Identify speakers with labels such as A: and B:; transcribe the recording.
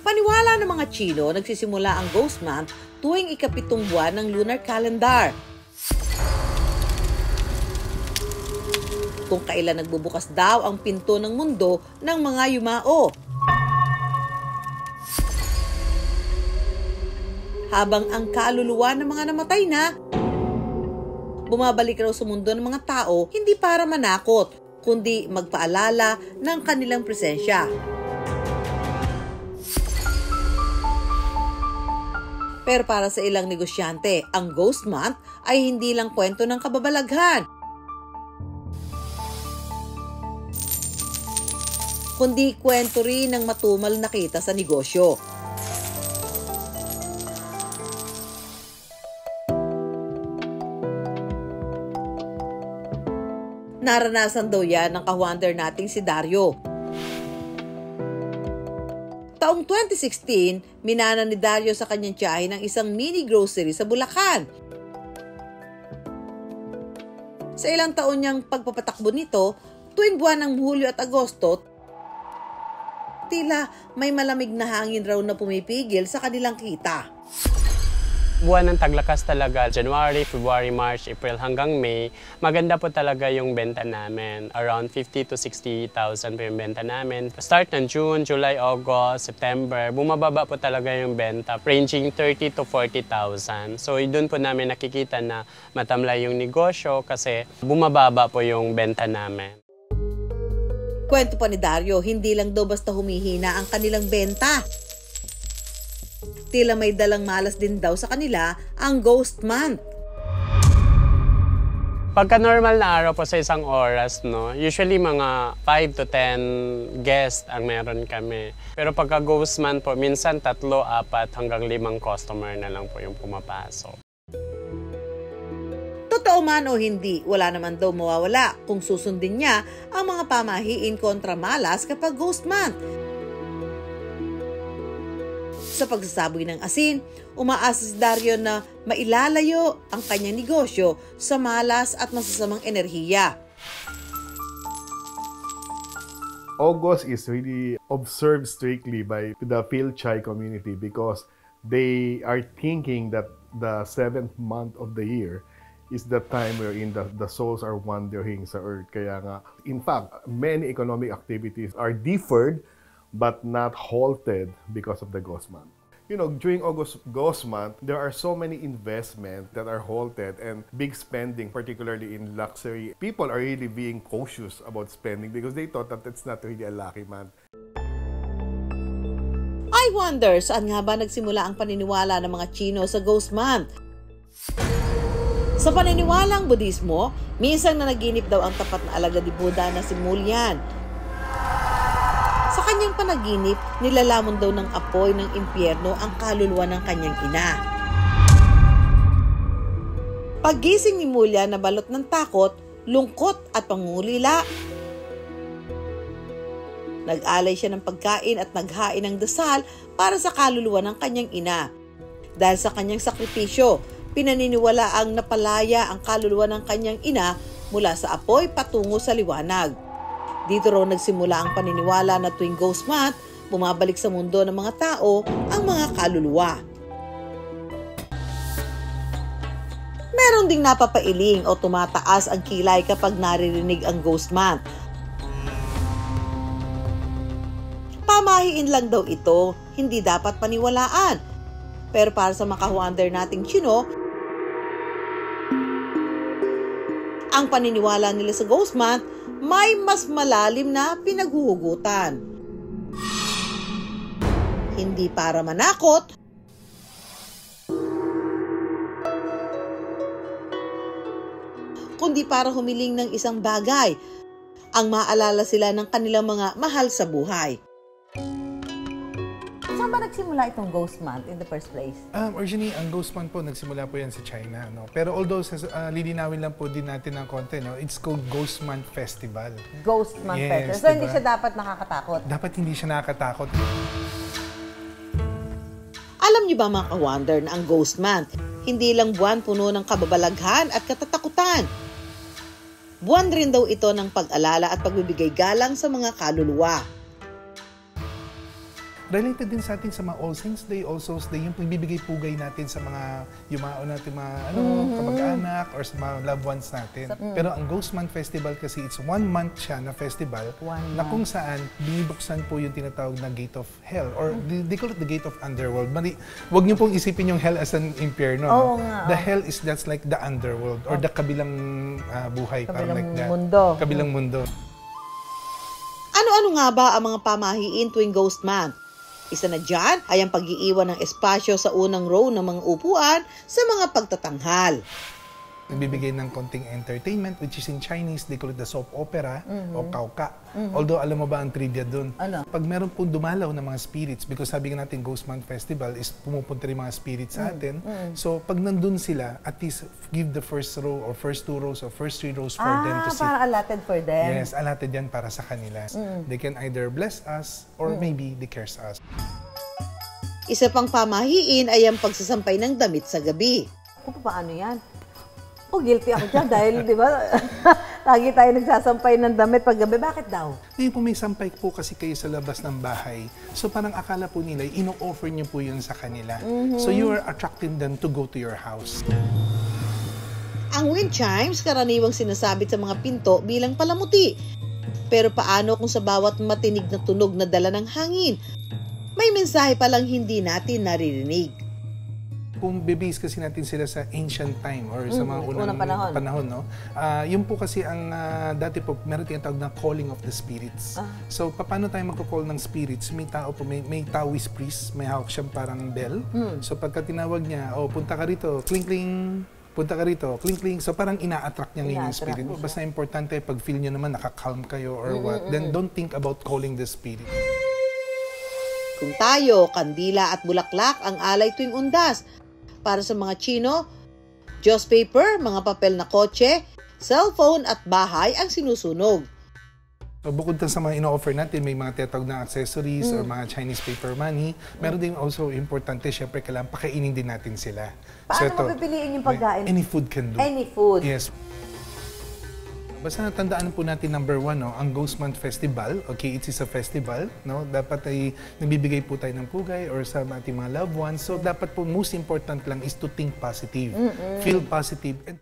A: Paniwala ng mga Chino, nagsisimula ang Ghost Month tuwing ikapitong buwan ng lunar calendar. Kung kailan nagbubukas daw ang pinto ng mundo ng mga yumao. Habang ang kaluluwa ng mga namatay na, bumabalik raw sa mundo ng mga tao hindi para manakot, kundi magpaalala ng kanilang presensya. Pero para sa ilang negosyante, ang Ghost Month ay hindi lang kwento ng kababalaghan, kundi kwento rin ng matumal na kita sa negosyo. Naranasan daw yan ng ka-wonder nating si Dario. Taong 2016, minana ni Dario sa kanyang tiyahin ng isang mini grocery sa Bulacan. Sa ilang taon niyang pagpapatakbo nito, tuwing buwan ng Hulyo at Agosto, tila may malamig na hangin raw na pumipigil sa kanilang kita.
B: Buwan ng taglakas talaga, January, February, March, April hanggang May, maganda po talaga yung benta namin. Around 50,000 to 60,000 po yung benta namin. Start ng June, July, August, September, bumababa po talaga yung benta, ranging 30,000 to 40,000. So doon po namin nakikita na matamlay yung negosyo kasi bumababa po yung benta namin.
A: Kwento pa ni Dario, hindi lang daw basta humihina ang kanilang benta. Tila may dalang malas din daw sa kanila ang Ghost Month.
B: Pagka normal na araw po sa isang oras, no, usually mga 5 to 10 guests ang meron kami. Pero pagka Ghost Month po, minsan 3, 4 hanggang 5 customer na lang po yung pumapasok.
A: Totoo man o hindi, wala naman daw mawawala kung susundin niya ang mga pamahiin kontra malas kapag Ghost Month. Sa pagsasaboy ng asin, umaasa si Dario na mailalayo ang kanyang negosyo sa malas at masasamang enerhiya.
C: August is really observed strictly by the Phil-Chai community because they are thinking that the 7th month of the year is the time wherein the souls are wandering sa earth. Kaya nga, in fact, many economic activities are deferred but not halted because of the Ghost Month. You know, during Ghost Month, there are so many investments that are halted and big spending, particularly in luxury. People are really being cautious about spending because they thought that it's not really a lucky month.
A: I wonder, saan nga ba nagsimula ang paniniwala ng mga Chino sa Ghost Month? Sa paniniwalang Budismo, minsan na naginip daw ang tapat na alagad ni Buddha na si Mulyan. Sa kanyang panaginip, nilalamon daw ng apoy ng impyerno ang kaluluwa ng kanyang ina. Paggising ni Mulyan na balot ng takot, lungkot at pangungulila, nag-alay siya ng pagkain at naghain ng dasal para sa kaluluwa ng kanyang ina. Dahil sa kanyang sakripisyo, pinaniniwala ang napalaya ang kaluluwa ng kanyang ina mula sa apoy patungo sa liwanag. Dito raw nagsimula ang paniniwala na tuwing Ghost Month, bumabalik sa mundo ng mga tao ang mga kaluluwa. Meron ding napapailing o tumataas ang kilay kapag naririnig ang Ghost Month. Pamahiin lang daw ito, hindi dapat paniwalaan. Pero para sa maka-wonder nating Chino, ang paniniwala nila sa Ghost Month may mas malalim na pinaghuhugutan. Hindi para manakot, kundi para humiling ng isang bagay ang maalala sila ng kanilang mga mahal sa buhay. Saan ba nagsimula itong Ghost Month in the first place?
D: Originally, ang Ghost Month po, nagsimula po yan sa China. No? Pero although, lilinawin lang po din natin ng konti, no? It's called Ghost Month Festival.
A: Ghost Month Festival. So, diba? Hindi siya dapat nakakatakot?
D: Dapat hindi siya nakakatakot.
A: Alam niyo ba mga ka-wonder na ang Ghost Month, hindi lang buwan puno ng kababalaghan at katatakutan. Buwan rin daw ito ng pag-alala at pagbibigay galang sa mga kaluluwa.
D: Related din sa atin sa mga All Saints Day, All Souls Day, yung pagbibigay pugay natin sa mga yumao natin, mga kamag-anak or sa mga loved ones natin. Pero ang Ghost Month Festival kasi, it's 1 month siya na festival na kung saan binibuksan po yung tinatawag na Gate of Hell or they call it the Gate of Underworld. Huwag niyo pong isipin yung hell as an impyerno.
E: Oo nga.
D: The hell is just like the underworld or the kabilang buhay. Parang like that.
E: Mundo.
D: Kabilang mundo.
A: Ano-ano nga ba ang mga pamahiin tuwing Ghost Month? Isa na dyan ay ang pag-iiwan ng espasyo sa unang row ng mga upuan sa mga pagtatanghal.
D: Nagbibigay ng konting entertainment, which is in Chinese, they call it the soap opera o kauka. Although, alam mo ba ang trivia dun?
E: Ano?
D: Pag meron po dumalaw ng mga spirits, because sabi nga natin Ghost Month Festival is pumupunta rin mga spirits sa atin. So, pag nandun sila, at least give the first row or first 2 rows or first 3 rows for them to sit.
E: Para allotted for them.
D: Yes, allotted yan para sa kanila. They can either bless us or maybe they curse us.
A: Isa pang pamahiin ay ang pagsasampay ng damit sa gabi.
E: Kung paano yan? Guilty ako dyan dahil, di ba, lagi tayo nagsasampay ng damit pag gabi. Bakit daw?
D: Ngayon po may sampay po kasi kayo sa labas ng bahay. So parang akala po nila, ino-offer niyo po yun sa kanila. So you are attracting them to go to your house.
A: Ang wind chimes karaniwang sinasabit sa mga pinto bilang palamuti. Pero paano kung sa bawat matinig na tunog na dala ng hangin, may mensahe palang hindi natin naririnig?
D: Kung bibase kasi natin sila sa ancient time or sa mga unang panahon, no? Yun po kasi ang dati po, meron tinatawag na calling of the spirits. So, paano tayo magko-call ng spirits? May tao po, may Taoist priest, may hawak siyang parang bell. So, pagka tinawag niya, punta ka rito, kling-kling, punta ka rito, kling-kling. So, parang ina-attract niya yung spirit. Basta importante, pag feel nyo naman, nakakalm kayo or what, then don't think about calling the spirit.
A: Kung tayo, kandila at bulaklak ang alay tuwing undas. Para sa mga Chino, Diyos paper, mga papel na kotse, cellphone at bahay ang sinusunog.
D: So, bukod sa mga ino-offer natin, may mga tinatawag na accessories or mga Chinese paper money. Meron din also importante, syempre, kailangan pakainin din natin sila.
E: Paano mapipiliin yung pagkain?
D: Any food can do.
E: Any food?
D: Yes. Basta natandaan po natin, number 1, no, ang Ghost Month Festival, okay, it is a festival, no, dapat ay nagbibigay po tayo ng pugay or sa ating mga loved ones. So, dapat po, most important lang is to think positive, feel positive, and